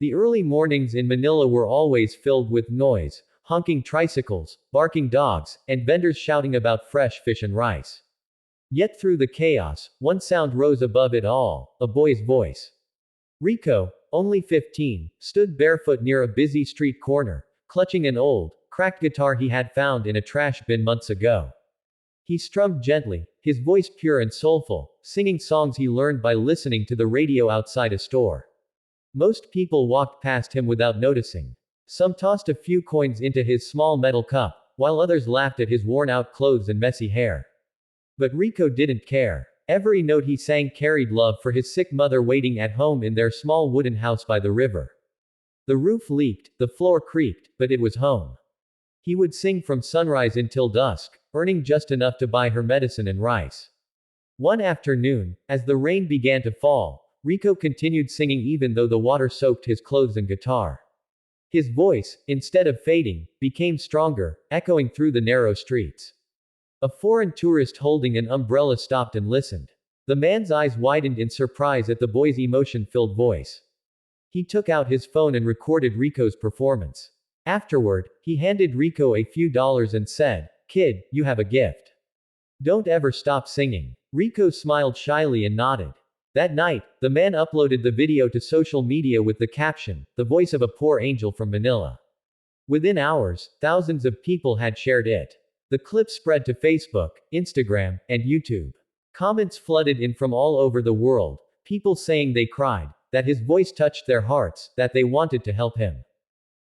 The early mornings in Manila were always filled with noise, honking tricycles, barking dogs, and vendors shouting about fresh fish and rice. Yet through the chaos, one sound rose above it all, a boy's voice. Rico, only 15, stood barefoot near a busy street corner, clutching an old, cracked guitar he had found in a trash bin months ago. He strummed gently, his voice pure and soulful, singing songs he learned by listening to the radio outside a store. Most people walked past him without noticing. Some tossed a few coins into his small metal cup, while others laughed at his worn-out clothes and messy hair. But Rico didn't care. Every note he sang carried love for his sick mother waiting at home in their small wooden house by the river. The roof leaked, the floor creaked, but it was home. He would sing from sunrise until dusk, earning just enough to buy her medicine and rice. One afternoon, as the rain began to fall, Rico continued singing even though the water soaked his clothes and guitar. His voice, instead of fading, became stronger, echoing through the narrow streets. A foreign tourist holding an umbrella stopped and listened. The man's eyes widened in surprise at the boy's emotion-filled voice. He took out his phone and recorded Rico's performance. Afterward, he handed Rico a few dollars and said, "Kid, you have a gift. Don't ever stop singing." Rico smiled shyly and nodded. That night, the man uploaded the video to social media with the caption, "The voice of a poor angel from Manila." Within hours, thousands of people had shared it. The clip spread to Facebook, Instagram, and YouTube. Comments flooded in from all over the world, people saying they cried, that his voice touched their hearts, that they wanted to help him.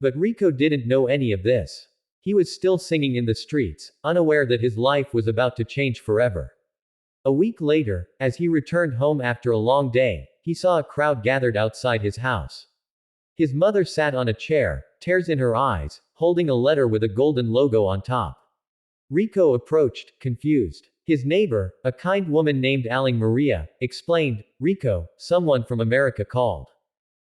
But Rico didn't know any of this. He was still singing in the streets, unaware that his life was about to change forever. A week later, as he returned home after a long day, he saw a crowd gathered outside his house. His mother sat on a chair, tears in her eyes, holding a letter with a golden logo on top. Rico approached, confused. His neighbor, a kind woman named Aling Maria, explained, "Rico, someone from America called.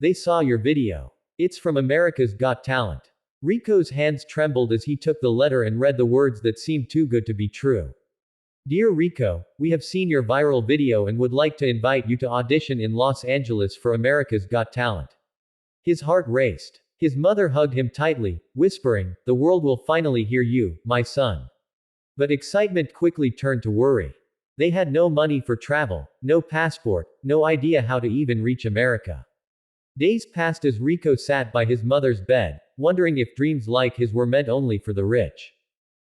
They saw your video. It's from America's Got Talent." Rico's hands trembled as he took the letter and read the words that seemed too good to be true. "Dear Rico, we have seen your viral video and would like to invite you to audition in Los Angeles for America's Got Talent." His heart raced. His mother hugged him tightly, whispering, "The world will finally hear you, my son." But excitement quickly turned to worry. They had no money for travel, no passport, no idea how to even reach America. Days passed as Rico sat by his mother's bed, wondering if dreams like his were meant only for the rich.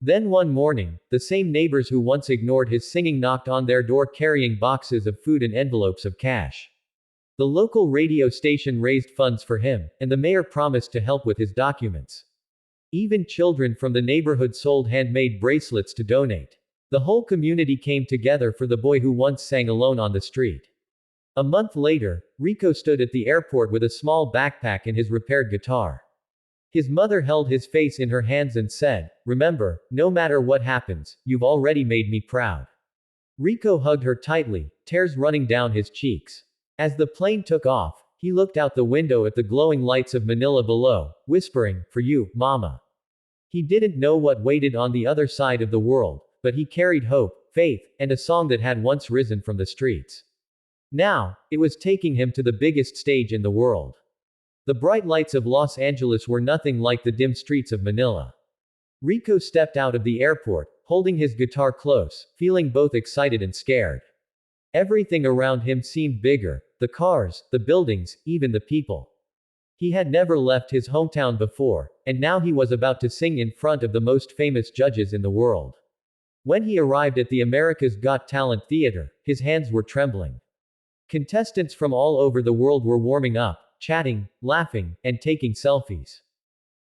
Then one morning, the same neighbors who once ignored his singing knocked on their door carrying boxes of food and envelopes of cash. The local radio station raised funds for him, and the mayor promised to help with his documents. Even children from the neighborhood sold handmade bracelets to donate. The whole community came together for the boy who once sang alone on the street. A month later, Rico stood at the airport with a small backpack and his repaired guitar. His mother held his face in her hands and said, "Remember, no matter what happens, you've already made me proud." Rico hugged her tightly, tears running down his cheeks. As the plane took off, he looked out the window at the glowing lights of Manila below, whispering, "For you, Mama." He didn't know what waited on the other side of the world, but he carried hope, faith, and a song that had once risen from the streets. Now, it was taking him to the biggest stage in the world. The bright lights of Los Angeles were nothing like the dim streets of Manila. Rico stepped out of the airport, holding his guitar close, feeling both excited and scared. Everything around him seemed bigger, the cars, the buildings, even the people. He had never left his hometown before, and now he was about to sing in front of the most famous judges in the world. When he arrived at the America's Got Talent theater, his hands were trembling. Contestants from all over the world were warming up, chatting, laughing, and taking selfies.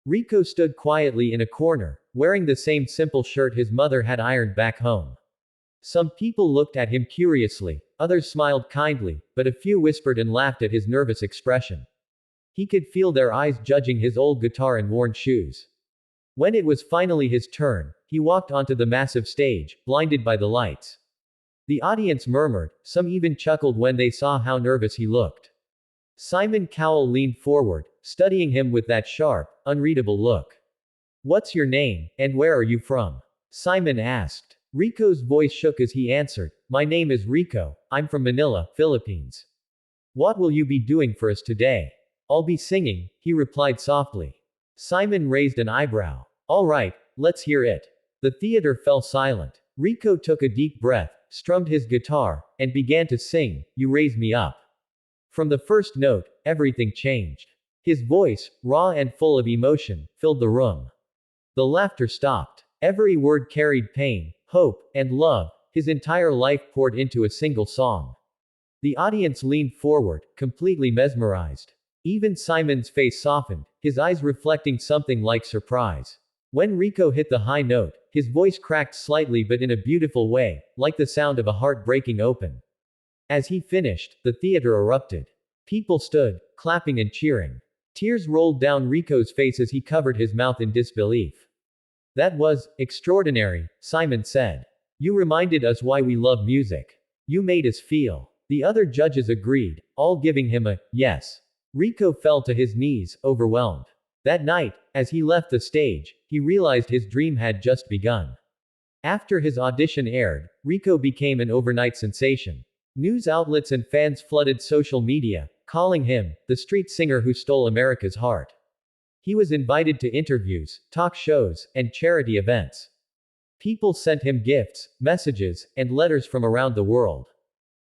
Rico stood quietly in a corner, wearing the same simple shirt his mother had ironed back home. Some people looked at him curiously, others smiled kindly, but a few whispered and laughed at his nervous expression. He could feel their eyes judging his old guitar and worn shoes. When it was finally his turn, he walked onto the massive stage, blinded by the lights. The audience murmured, some even chuckled when they saw how nervous he looked. Simon Cowell leaned forward, studying him with that sharp, unreadable look. "What's your name, and where are you from?" Simon asked. Rico's voice shook as he answered, "My name is Rico, I'm from Manila, Philippines. What will you be doing for us today?" I'll be singing, he replied softly. Simon raised an eyebrow. All right, let's hear it. The theater fell silent. Rico took a deep breath, strummed his guitar, and began to sing, You Raise Me Up. From the first note, everything changed. His voice, raw and full of emotion, filled the room. The laughter stopped. Every word carried pain, hope, and love. His entire life poured into a single song. The audience leaned forward, completely mesmerized. Even Simon's face softened, his eyes reflecting something like surprise. When Rico hit the high note, his voice cracked slightly but in a beautiful way, like the sound of a heart breaking open. As he finished, the theater erupted. People stood, clapping and cheering. Tears rolled down Rico's face as he covered his mouth in disbelief. That was extraordinary, Simon said. You reminded us why we love music. You made us feel. The other judges agreed, all giving him a yes. Rico fell to his knees, overwhelmed. That night, as he left the stage, he realized his dream had just begun. After his audition aired, Rico became an overnight sensation. News outlets and fans flooded social media, calling him the street singer who stole America's heart. He was invited to interviews, talk shows, and charity events. People sent him gifts, messages, and letters from around the world.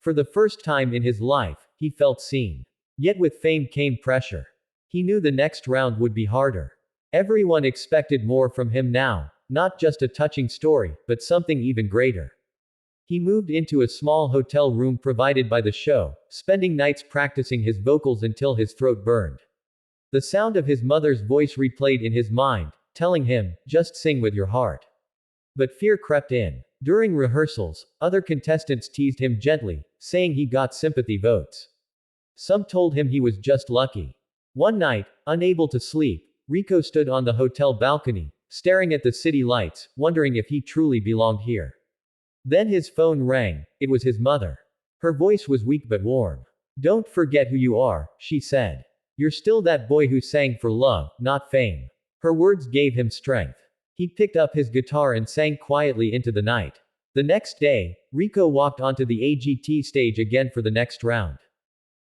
For the first time in his life, he felt seen. Yet with fame came pressure. He knew the next round would be harder. Everyone expected more from him now, not just a touching story, but something even greater. He moved into a small hotel room provided by the show, spending nights practicing his vocals until his throat burned. The sound of his mother's voice replayed in his mind, telling him, just sing with your heart. But fear crept in. During rehearsals, other contestants teased him gently, saying he got sympathy votes. Some told him he was just lucky. One night, unable to sleep, Rico stood on the hotel balcony, staring at the city lights, wondering if he truly belonged here. Then his phone rang. It was his mother. Her voice was weak but warm. Don't forget who you are, she said. You're still that boy who sang for love, not fame. Her words gave him strength. He picked up his guitar and sang quietly into the night. The next day, Rico walked onto the AGT stage again for the next round.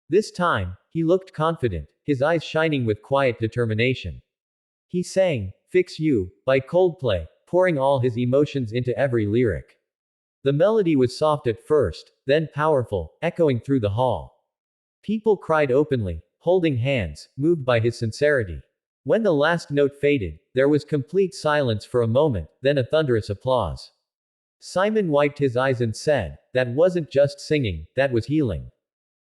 This time, he looked confident, his eyes shining with quiet determination. He sang, Fix You, by Coldplay, pouring all his emotions into every lyric. The melody was soft at first, then powerful, echoing through the hall. People cried openly, holding hands, moved by his sincerity. When the last note faded, there was complete silence for a moment, then a thunderous applause. Simon wiped his eyes and said, That wasn't just singing, that was healing.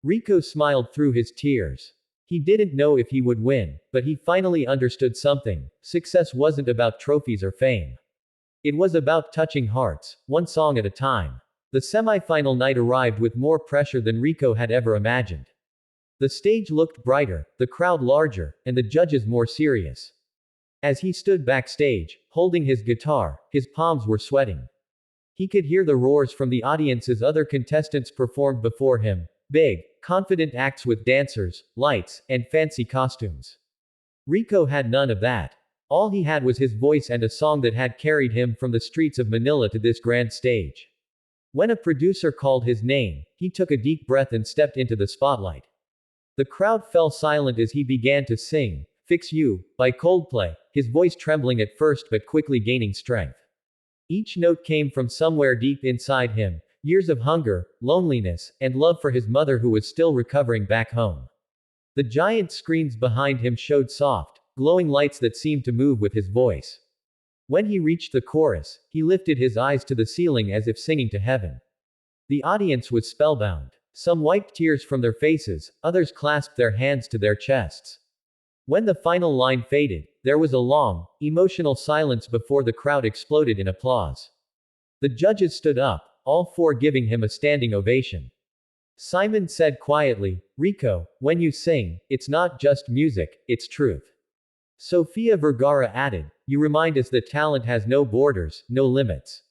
Rico smiled through his tears. He didn't know if he would win, but he finally understood something. Success wasn't about trophies or fame. It was about touching hearts, one song at a time. The semi-final night arrived with more pressure than Rico had ever imagined. The stage looked brighter, the crowd larger, and the judges more serious. As he stood backstage, holding his guitar, his palms were sweating. He could hear the roars from the audience as other contestants performed before him. Big, confident acts with dancers, lights, and fancy costumes. Rico had none of that. All he had was his voice and a song that had carried him from the streets of Manila to this grand stage. When a producer called his name, he took a deep breath and stepped into the spotlight. The crowd fell silent as he began to sing, Fix You, by Coldplay, his voice trembling at first but quickly gaining strength. Each note came from somewhere deep inside him, years of hunger, loneliness, and love for his mother who was still recovering back home. The giant screens behind him showed soft, glowing lights that seemed to move with his voice. When he reached the chorus, he lifted his eyes to the ceiling as if singing to heaven. The audience was spellbound. Some wiped tears from their faces, others clasped their hands to their chests. When the final line faded, there was a long, emotional silence before the crowd exploded in applause. The judges stood up, all four giving him a standing ovation. Simon said quietly, Rico, when you sing, it's not just music, it's truth. Sofia Vergara added, You remind us that talent has no borders, no limits.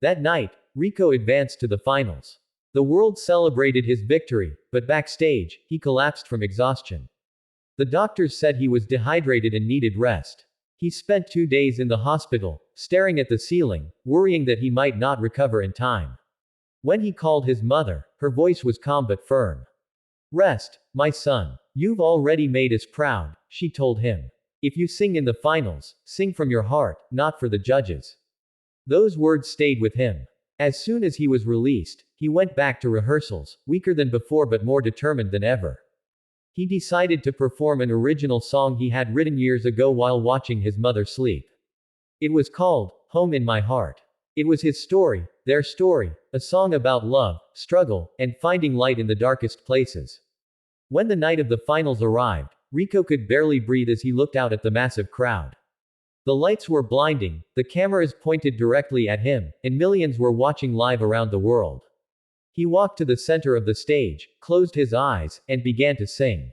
That night, Rico advanced to the finals. The world celebrated his victory, but backstage, he collapsed from exhaustion. The doctors said he was dehydrated and needed rest. He spent 2 days in the hospital, staring at the ceiling, worrying that he might not recover in time. When he called his mother, her voice was calm but firm. Rest, my son. You've already made us proud, she told him. If you sing in the finals, sing from your heart, not for the judges. Those words stayed with him. As soon as he was released, he went back to rehearsals, weaker than before but more determined than ever. He decided to perform an original song he had written years ago while watching his mother sleep. It was called, Home in My Heart. It was his story, their story, a song about love, struggle, and finding light in the darkest places. When the night of the finals arrived, Rico could barely breathe as he looked out at the massive crowd. The lights were blinding, the cameras pointed directly at him, and millions were watching live around the world. He walked to the center of the stage, closed his eyes, and began to sing.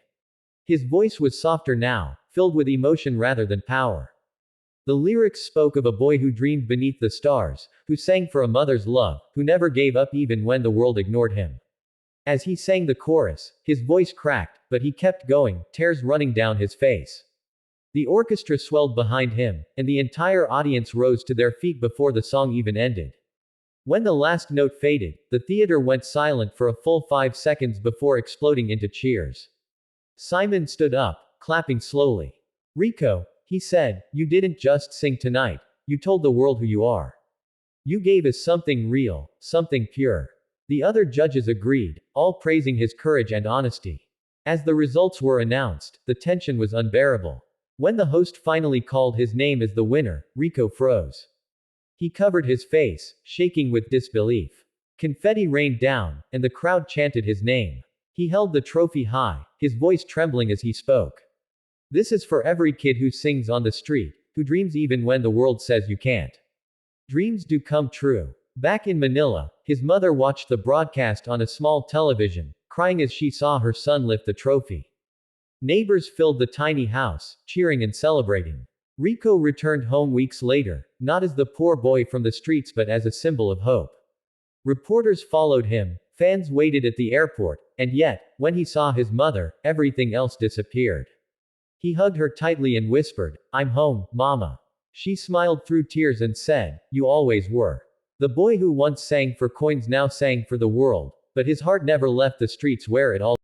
His voice was softer now, filled with emotion rather than power. The lyrics spoke of a boy who dreamed beneath the stars, who sang for a mother's love, who never gave up even when the world ignored him. As he sang the chorus, his voice cracked, but he kept going, tears running down his face. The orchestra swelled behind him, and the entire audience rose to their feet before the song even ended. When the last note faded, the theater went silent for a full 5 seconds before exploding into cheers. Simon stood up, clapping slowly. Rico, he said, you didn't just sing tonight, you told the world who you are. You gave us something real, something pure. The other judges agreed, all praising his courage and honesty. As the results were announced, the tension was unbearable. When the host finally called his name as the winner, Rico froze. He covered his face, shaking with disbelief. Confetti rained down, and the crowd chanted his name. He held the trophy high, his voice trembling as he spoke. This is for every kid who sings on the street, who dreams even when the world says you can't. Dreams do come true. Back in Manila, his mother watched the broadcast on a small television, crying as she saw her son lift the trophy. Neighbors filled the tiny house, cheering and celebrating. Rico returned home weeks later, not as the poor boy from the streets but as a symbol of hope. Reporters followed him, fans waited at the airport, and yet, when he saw his mother, everything else disappeared. He hugged her tightly and whispered, I'm home, Mama. She smiled through tears and said, you always were. The boy who once sang for coins now sang for the world, but his heart never left the streets where it all